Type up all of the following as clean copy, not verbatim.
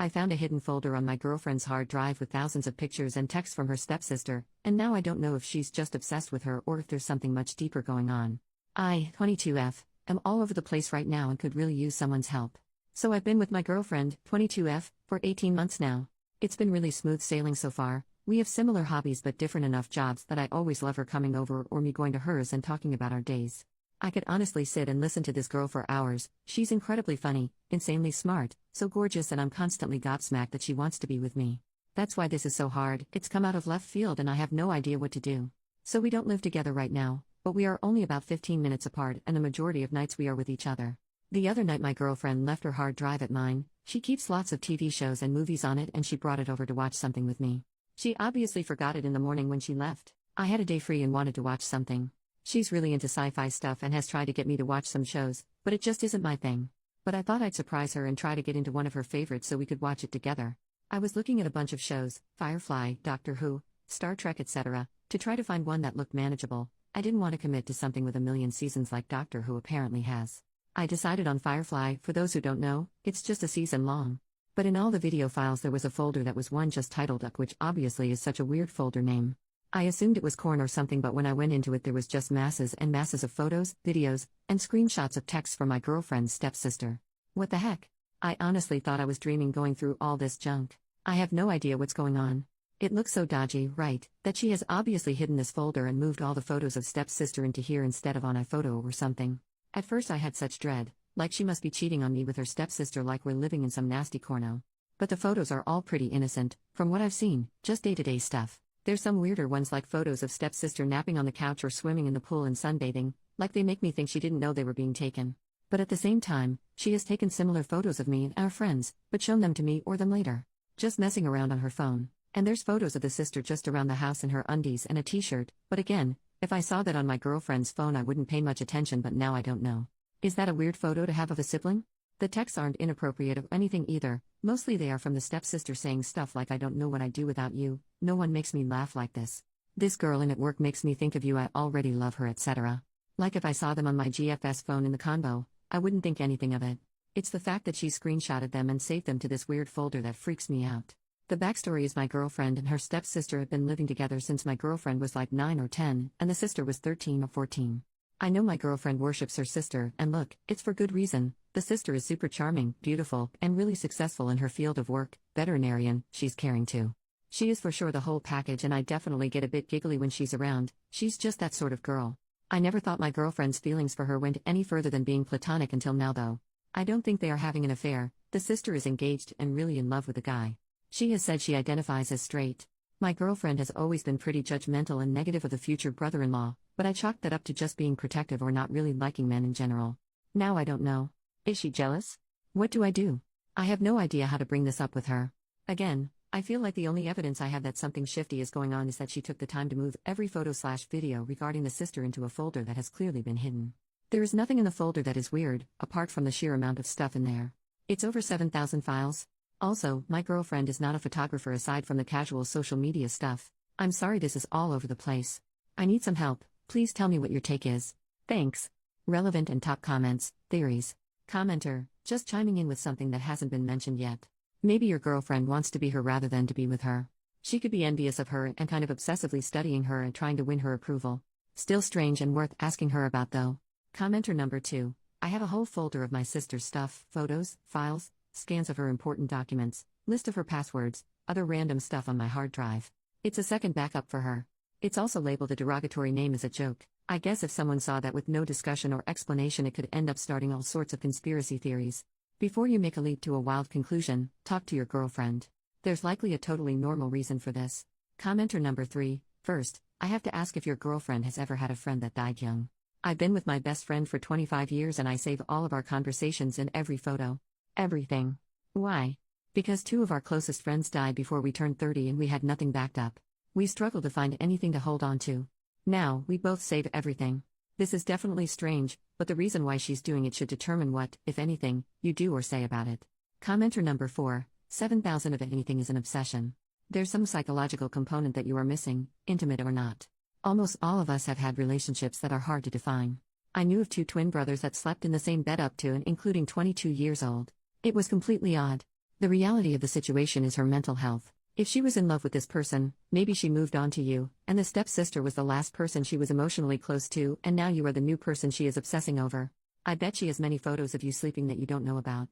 I found a hidden folder on my girlfriend's hard drive with thousands of pictures and texts from her stepsister, and now I don't know if she's just obsessed with her or if there's something much deeper going on. I, 22F, am all over the place right now and could really use someone's help. So I've been with my girlfriend, 22F, for 18 months now. It's been really smooth sailing so far. We have similar hobbies but different enough jobs that I always love her coming over or me going to hers and talking about our days. I could honestly sit and listen to this girl for hours. She's incredibly funny, insanely smart, so gorgeous, and I'm constantly gobsmacked that she wants to be with me. That's why this is so hard. It's come out of left field and I have no idea what to do. So we don't live together right now, but we are only about 15 minutes apart and the majority of nights we are with each other. The other night my girlfriend left her hard drive at mine. She keeps lots of TV shows and movies on it and she brought it over to watch something with me. She obviously forgot it in the morning when she left. I had a day free and wanted to watch something. She's really into sci-fi stuff and has tried to get me to watch some shows, but it just isn't my thing. But I thought I'd surprise her and try to get into one of her favorites so we could watch it together. I was looking at a bunch of shows, Firefly, Doctor Who, Star Trek, etc., to try to find one that looked manageable. I didn't want to commit to something with a million seasons like Doctor Who apparently has. I decided on Firefly. For those who don't know, it's just a season long. But in all the video files there was a folder that was one just titled Duck, which obviously is such a weird folder name. I assumed it was corn or something, but when I went into it there was just masses and masses of photos, videos, and screenshots of texts from my girlfriend's stepsister. What the heck? I honestly thought I was dreaming going through all this junk. I have no idea what's going on. It looks so dodgy, right, that she has obviously hidden this folder and moved all the photos of stepsister into here instead of on iPhoto or something. At first I had such dread, like she must be cheating on me with her stepsister, like we're living in some nasty corno. But the photos are all pretty innocent, from what I've seen, just day-to-day stuff. There's some weirder ones like photos of stepsister napping on the couch or swimming in the pool and sunbathing, like they make me think she didn't know they were being taken. But at the same time, she has taken similar photos of me and our friends, but shown them to me or them later. Just messing around on her phone. And there's photos of the sister just around the house in her undies and a t-shirt, but again, if I saw that on my girlfriend's phone I wouldn't pay much attention, but now I don't know. Is that a weird photo to have of a sibling? The texts aren't inappropriate or anything either, mostly they are from the stepsister saying stuff like I don't know what I'd do without you, no one makes me laugh like this. This girl in at work makes me think of you, I already love her, etc. Like if I saw them on my GFS phone in the convo, I wouldn't think anything of it. It's the fact that she screenshotted them and saved them to this weird folder that freaks me out. The backstory is my girlfriend and her stepsister have been living together since my girlfriend was like 9 or 10, and the sister was 13 or 14. I know my girlfriend worships her sister, and look, it's for good reason. The sister is super charming, beautiful, and really successful in her field of work, veterinarian, she's caring too. She is for sure the whole package, and I definitely get a bit giggly when she's around. She's just that sort of girl. I never thought my girlfriend's feelings for her went any further than being platonic until now though. I don't think they are having an affair. The sister is engaged and really in love with the guy. She has said she identifies as straight. My girlfriend has always been pretty judgmental and negative of the future brother-in-law, but I chalked that up to just being protective or not really liking men in general. Now I don't know. Is she jealous? What do I do? I have no idea how to bring this up with her. Again, I feel like the only evidence I have that something shifty is going on is that she took the time to move every photo/video regarding the sister into a folder that has clearly been hidden. There is nothing in the folder that is weird, apart from the sheer amount of stuff in there. It's over 7,000 files. Also, my girlfriend is not a photographer aside from the casual social media stuff. I'm sorry this is all over the place. I need some help. Please tell me what your take is. Thanks. Relevant and top comments, theories. Commenter, just chiming in with something that hasn't been mentioned yet. Maybe your girlfriend wants to be her rather than to be with her. She could be envious of her and kind of obsessively studying her and trying to win her approval. Still strange and worth asking her about though. Commenter number 2. I have a whole folder of my sister's stuff, photos, files, scans of her important documents, list of her passwords, other random stuff on my hard drive. It's a second backup for her. It's also labeled a derogatory name as a joke. I guess if someone saw that with no discussion or explanation it could end up starting all sorts of conspiracy theories. Before you make a leap to a wild conclusion, talk to your girlfriend. There's likely a totally normal reason for this. Commenter number 3. First, I have to ask if your girlfriend has ever had a friend that died young. I've been with my best friend for 25 years and I save all of our conversations in every photo. Everything. Why? Because 2 of our closest friends died before we turned 30 and we had nothing backed up. We struggled to find anything to hold on to. Now, we both save everything. This is definitely strange, but the reason why she's doing it should determine what, if anything, you do or say about it. Commenter number 4. 7,000 of anything is an obsession. There's some psychological component that you are missing, intimate or not. Almost all of us have had relationships that are hard to define. I knew of 2 twin brothers that slept in the same bed up to and including 22 years old. It was completely odd. The reality of the situation is her mental health. If she was in love with this person, maybe she moved on to you, and the stepsister was the last person she was emotionally close to, and now you are the new person she is obsessing over. I bet she has many photos of you sleeping that you don't know about.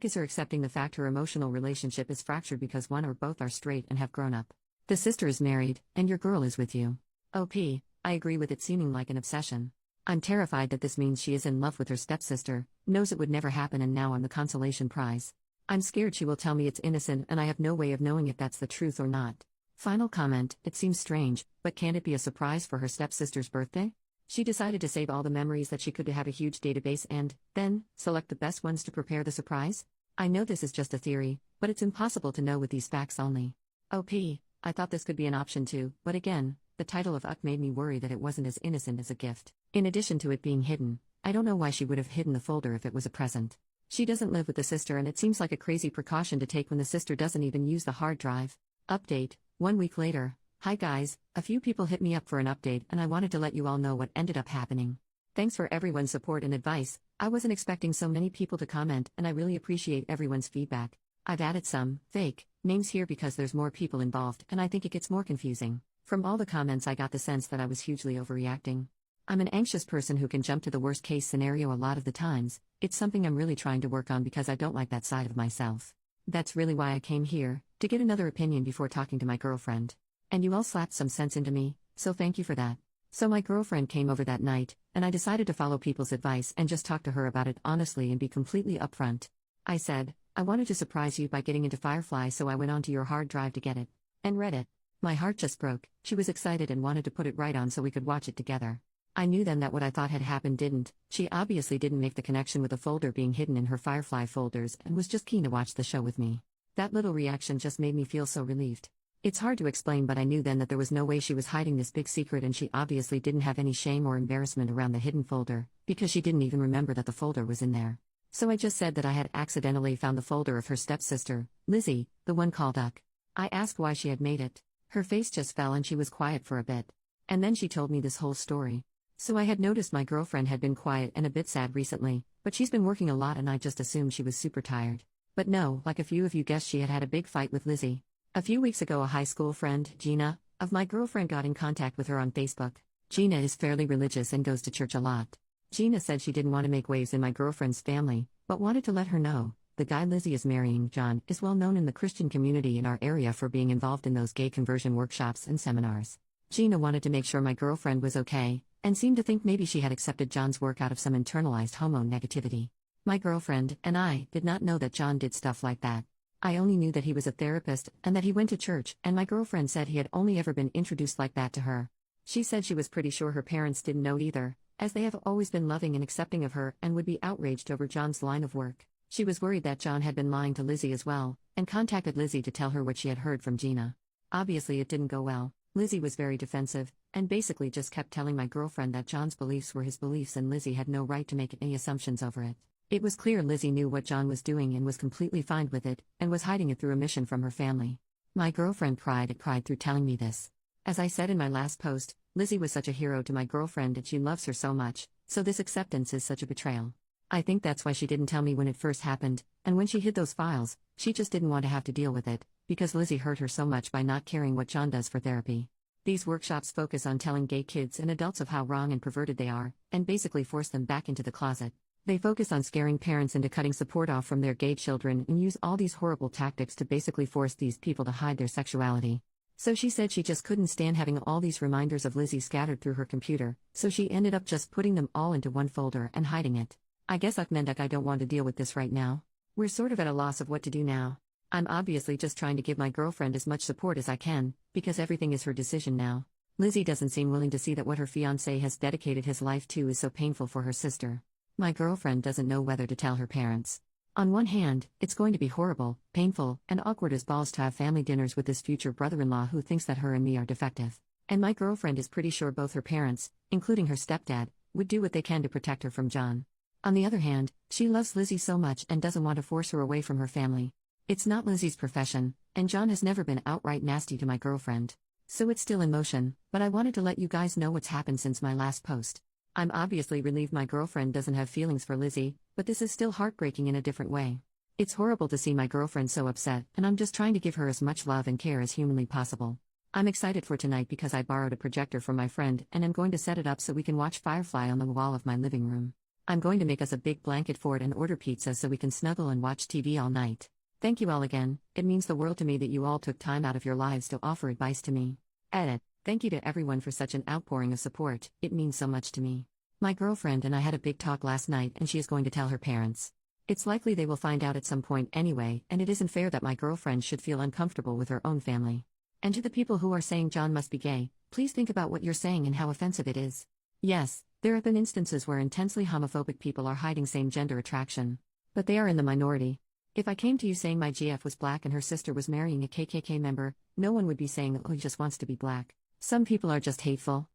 Is her accepting the fact her emotional relationship is fractured because one or both are straight and have grown up. The sister is married, and your girl is with you. I agree with it seeming like an obsession. I'm terrified that this means she is in love with her stepsister, knows it would never happen, and now I'm the consolation prize. I'm scared she will tell me it's innocent and I have no way of knowing if that's the truth or not. Final comment, it seems strange, but can it be a surprise for her stepsister's birthday? She decided to save all the memories that she could to have a huge database and, then, select the best ones to prepare the surprise? I know this is just a theory, but it's impossible to know with these facts only. I thought this could be an option too, but again, the title of made me worry that it wasn't as innocent as a gift. In addition to it being hidden, I don't know why she would have hidden the folder if it was a present. She doesn't live with the sister and it seems like a crazy precaution to take when the sister doesn't even use the hard drive. Update, 1 week later. Hi guys, a few people hit me up for an update and I wanted to let you all know what ended up happening. Thanks for everyone's support and advice. I wasn't expecting so many people to comment and I really appreciate everyone's feedback. I've added some fake names here because there's more people involved and I think it gets more confusing. From all the comments I got the sense that I was hugely overreacting. I'm an anxious person who can jump to the worst case scenario a lot of the times. It's something I'm really trying to work on because I don't like that side of myself. That's really why I came here, to get another opinion before talking to my girlfriend. And you all slapped some sense into me, so thank you for that. So my girlfriend came over that night, and I decided to follow people's advice and just talk to her about it honestly and be completely upfront. I said, I wanted to surprise you by getting into Firefly, so I went onto your hard drive to get it. And read it. My heart just broke. She was excited and wanted to put it right on so we could watch it together. I knew then that what I thought had happened didn't. She obviously didn't make the connection with the folder being hidden in her Firefly folders and was just keen to watch the show with me. That little reaction just made me feel so relieved. It's hard to explain, but I knew then that there was no way she was hiding this big secret, and she obviously didn't have any shame or embarrassment around the hidden folder, because she didn't even remember that the folder was in there. So I just said that I had accidentally found the folder of her stepsister, Lizzie, the one called Uck. I asked why she had made it. Her face just fell and she was quiet for a bit. And then she told me this whole story. So I had noticed my girlfriend had been quiet and a bit sad recently, but she's been working a lot and I just assumed she was super tired. But no, like a few of you guessed, she had had a big fight with Lizzie. A few weeks ago, a high school friend, Gina, of my girlfriend got in contact with her on Facebook. Gina is fairly religious and goes to church a lot. Gina said she didn't want to make waves in my girlfriend's family, but wanted to let her know, the guy Lizzie is marrying, John, is well known in the Christian community in our area for being involved in those gay conversion workshops and seminars. Gina wanted to make sure my girlfriend was okay, and seemed to think maybe she had accepted John's work out of some internalized homo negativity. My girlfriend and I did not know that John did stuff like that. I only knew that he was a therapist and that he went to church, and my girlfriend said he had only ever been introduced like that to her. She said she was pretty sure her parents didn't know either, as they have always been loving and accepting of her and would be outraged over John's line of work. She was worried that John had been lying to Lizzie as well, and contacted Lizzie to tell her what she had heard from Gina. Obviously it didn't go well. Lizzie was very defensive, and basically just kept telling my girlfriend that John's beliefs were his beliefs and Lizzie had no right to make any assumptions over it. It was clear Lizzie knew what John was doing and was completely fine with it, and was hiding it through a mission from her family. My girlfriend cried through telling me this. As I said in my last post, Lizzie was such a hero to my girlfriend and she loves her so much, so this acceptance is such a betrayal. I think that's why she didn't tell me when it first happened, and when she hid those files, she just didn't want to have to deal with it, because Lizzie hurt her so much by not caring what John does for therapy. These workshops focus on telling gay kids and adults of how wrong and perverted they are, and basically force them back into the closet. They focus on scaring parents into cutting support off from their gay children and use all these horrible tactics to basically force these people to hide their sexuality. So she said she just couldn't stand having all these reminders of Lizzie scattered through her computer, so she ended up just putting them all into one folder and hiding it. I guess I don't want to deal with this right now. We're sort of at a loss of what to do now. I'm obviously just trying to give my girlfriend as much support as I can, because everything is her decision now. Lizzie doesn't seem willing to see that what her fiancé has dedicated his life to is so painful for her sister. My girlfriend doesn't know whether to tell her parents. On one hand, it's going to be horrible, painful, and awkward as balls to have family dinners with this future brother-in-law who thinks that her and me are defective. And my girlfriend is pretty sure both her parents, including her stepdad, would do what they can to protect her from John. On the other hand, she loves Lizzie so much and doesn't want to force her away from her family. It's not Lizzie's profession, and John has never been outright nasty to my girlfriend. So it's still in motion, but I wanted to let you guys know what's happened since my last post. I'm obviously relieved my girlfriend doesn't have feelings for Lizzie, but this is still heartbreaking in a different way. It's horrible to see my girlfriend so upset, and I'm just trying to give her as much love and care as humanly possible. I'm excited for tonight because I borrowed a projector from my friend and am going to set it up so we can watch Firefly on the wall of my living room. I'm going to make us a big blanket fort and order pizza so we can snuggle and watch TV all night. Thank you all again, it means the world to me that you all took time out of your lives to offer advice to me. Edit. Thank you to everyone for such an outpouring of support, it means so much to me. My girlfriend and I had a big talk last night and she is going to tell her parents. It's likely they will find out at some point anyway, and it isn't fair that my girlfriend should feel uncomfortable with her own family. And to the people who are saying John must be gay, please think about what you're saying and how offensive it is. Yes, there have been instances where intensely homophobic people are hiding same-gender attraction. But they are in the minority. If I came to you saying my GF was black and her sister was marrying a KKK member, no one would be saying, oh, he just wants to be black. Some people are just hateful.